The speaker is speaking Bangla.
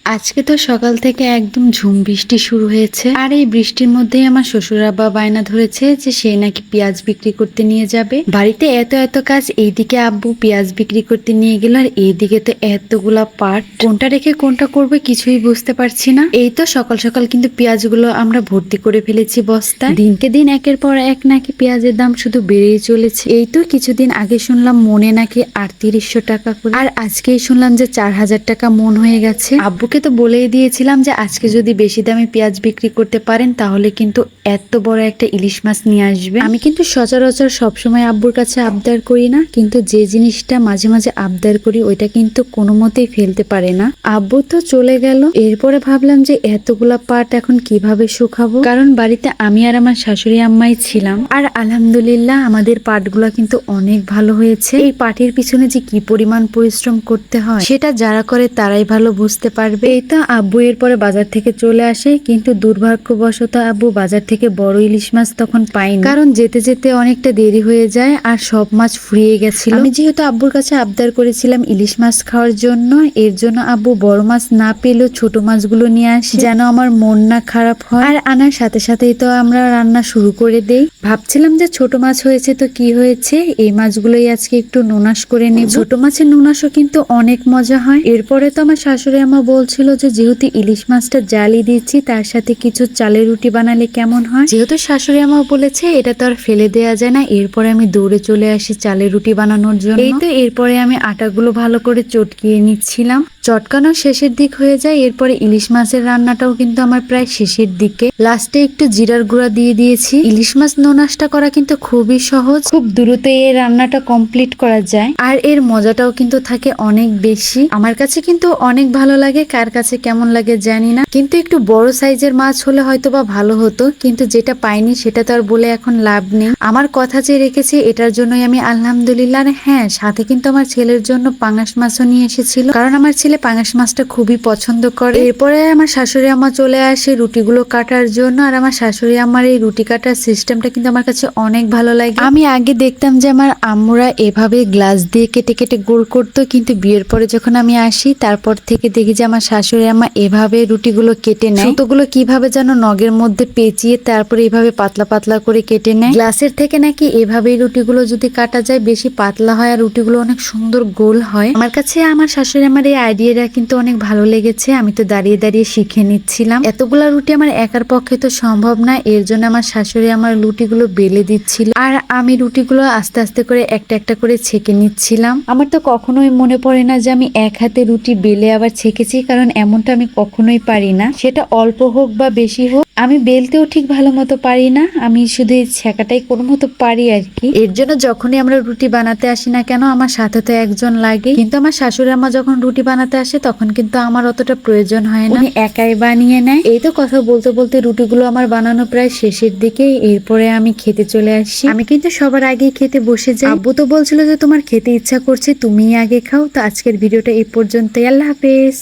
আজকে তো সকাল থেকে একদম ঝুম বৃষ্টি শুরু হয়েছে। আর এই বৃষ্টির মধ্যেই আমার শ্বশুর আব্বা বায়না ধরেছে যে সে নাকি পেঁয়াজ বিক্রি করতে নিয়ে যাবে। বাড়িতে এত এত কাজ, এইদিকে আব্বু পেঁয়াজ বিক্রি করতে নিয়ে গেল, আর এইদিকে তো এতগুলা পাট, কোনটা রেখে কোনটা করবে কিছুই বুঝতে পারছি না। এই তো সকাল সকাল কিন্তু পেঁয়াজগুলো আমরা ভর্তি করে ফেলেছি বস্তায়। দিনকে দিন একের পর এক নাকি পেঁয়াজের দাম শুধু বেড়েই চলেছে। এই তো কিছুদিন আগে শুনলাম মনে নাকি 3800 টাকা করে, আর আজকেই শুনলাম যে 4000 টাকা মন হয়ে গেছে। আব্বুকে তো বলেই দিয়েছিলাম যে আজকে যদি বেশি দামে পেঁয়াজ বিক্রি করতে পারেন তাহলে কিন্তু এত বড় একটা ইলিশ মাছ নিয়ে আসবে। আমি কিন্তু সচরাচর সবসময় আব্বুর কাছে আবদার করি না, কিন্তু যে জিনিসটা মাঝে মাঝে আবদার করি ওইটা কিন্তু কোনো মতেই ফেলতে পারে না। আব্বু তো চলে গেল, এরপরে ভাবলাম যে এতগুলা পাট এখন কিভাবে শুকাবো, কারণ বাড়িতে আমি আর আমার শাশুড়ি আম্মাই ছিলাম। আর আলহামদুলিল্লাহ আমাদের পাটগুলা কিন্তু অনেক ভালো হয়েছে। এই পাটের পিছনে যে কি পরিমাণ পরিশ্রম করতে হয় সেটা যারা করে তারাই ভালো বুঝতে পারবে। এই তো আব্বু এরপরে বাজার থেকে চলে আসে, কিন্তু দুর্ভাগ্যবশত আব্বু বাজার থেকে বড় ইলিশ মাছ তখন পাইনি, কারণ যেতে যেতে অনেকটা দেরি হয়ে যায় আর সব মাছ ফুরিয়ে গেছিল। আমি যেহেতু আব্বুর কাছে আবদার করেছিলাম ইলিশ মাছ খাওয়ার জন্য, এর জন্য আব্বু বড় মাছ না পেলেও ছোট মাছগুলো নিয়ে আসে যেন আমার মন না খারাপ হয়। আর আনার সাথে সাথেই তো আমরা রান্না শুরু করে দেই। ভাবছিলাম যে ছোট মাছ হয়েছে তো কি হয়েছে, এই মাছগুলোই আজকে একটু নুনাস করে নেব। ছোট মাছের নুনাসও কিন্তু অনেক মজা হয়। এরপরে তো আমার শাশুড়ি আমা বলছিল যে যেহেতু ইলিশ মাছটা জালি দিচ্ছি তার সাথে কিছু চালের রুটি বানালে কেমন হয়। যেহেতু শাশুড়ি আমা বলেছে এটা তো আর ফেলে দেওয়া যায় না, এরপরে আমি দৌড়ে চলে আসি চালের রুটি বানানোর জন্য। এই তো এরপরে আমি আটাগুলো ভালো করে চটকিয়ে নিচ্ছিলাম। চটকানো শেষের দিক হয়ে যায়, এরপরে ইলিশ মাছের রান্নাটাও কিন্তু আমার প্রায় শেষের দিকে। লাস্টে একটু জিরার গুঁড়া দিয়ে দিয়েছি। ইলিশ মাছ নোনাসটা করা কিন্তু খুবই সহজ, খুব দ্রুত এই রান্নাটা কমপ্লিট করা যায়, আর এর মজাটাও কিন্তু থাকে অনেক বেশি। আমার কাছে কিন্তু অনেক ভালো লাগে, কার কাছে কেমন লাগে জানি না, কিন্তু একটু বড় সাইজের মাছ হলে হয়তো বা ভালো হতো, কিন্তু যেটা পাইনি সেটা তো আর বলে এখন লাভ নেই। আমার কথা যে রেখেছি এটার জন্যই আমি আলহামদুলিল্লাহ। হ্যাঁ, সাথে কিন্তু আমার ছেলের জন্য পাঙাশ মাছও নিয়ে এসেছিল, কারণ আমার ছেলে পাঙাশ মাছটা খুবই পছন্দ করে। এরপরে আমার শাশুড়ি আম্মা চলে আসে রুটিগুলো কাটার জন্য, আর আমার শাশুড়ি আম্মার এই রুটি কাটার সিস্টেমটা কিন্তু আমার কাছে অনেক ভালো লাগে। আমি আগে দেখতাম যে আমার আম্মুরা এভাবে গ্লাস দিয়ে কেটে কেটে গোল করতো, কিন্তু বিয়ের পরে যখন আমি আসি তারপর থেকে দেখি যে আমার শাশুড়ি আম্মা এভাবে রুটিগুলো কেটে নেয়। সুতোগুলো কিভাবে যেন নগের মধ্যে পেঁচিয়ে তারপরে এইভাবে পাতলা পাতলা করে কেটে নেয়। গ্লাসের থেকে নাকি এভাবেই রুটিগুলো যদি কাটা যায় বেশি পাতলা হয় আর রুটিগুলো অনেক সুন্দর গোল হয়। আমার কাছে আমার শাশুড়ি আমার এই আইডিয়াটা কিন্তু অনেক ভালো লেগেছে। আমি তো দাঁড়িয়ে দাঁড়িয়ে শিখে নিচ্ছিলাম। এতগুলা রুটি আমার একার পক্ষে তো সম্ভব না, এর জন্য আমার শাশুড়ি আমার রুটিগুলো বেলে দিচ্ছিল, আর আমি রুটিগুলো আস্তে আস্তে করে একটা একটা করে ছেঁকে নিচ্ছিলাম। আমার তো কখনোই মনে পড়ে না যে আমি এক হাতে রুটি বেলে আবার ছেঁকেছি, কারণ এমনটা আমি কখনোই পারি না, সেটা অল্প হোক বা বেশি হোক। আমি বেলতেও ঠিক ভালো মতো পারি না, আমি শুধু এই ছেঁকাটাই কোনো মতো পারি আর কি। এর জন্য যখনই আমরা রুটি বানাতে আসি না কেন আমার সাথে তো একজন লাগে, কিন্তু আমার শাশুড়ি আম্মা যখন রুটি বানাতে আসে তখন কিন্তু আমার অতটা প্রয়োজন হয় না, উনি একাই বানিয়ে নেয়। এই তো কথা বলতে বলতে রুটিগুলো আমার বানানো প্রায় শেষের দিকে, এরপরে আমি খেতে চলে আসি। আমি কিন্তু সবার আগে খেতে বসে যাই। আব্বু তো বলছিল যে তোমার খেতে ইচ্ছা করছে তুমি আগে খাও। তো আজকের ভিডিওটা এই পর্যন্তই, আল্লাহ হাফেজ।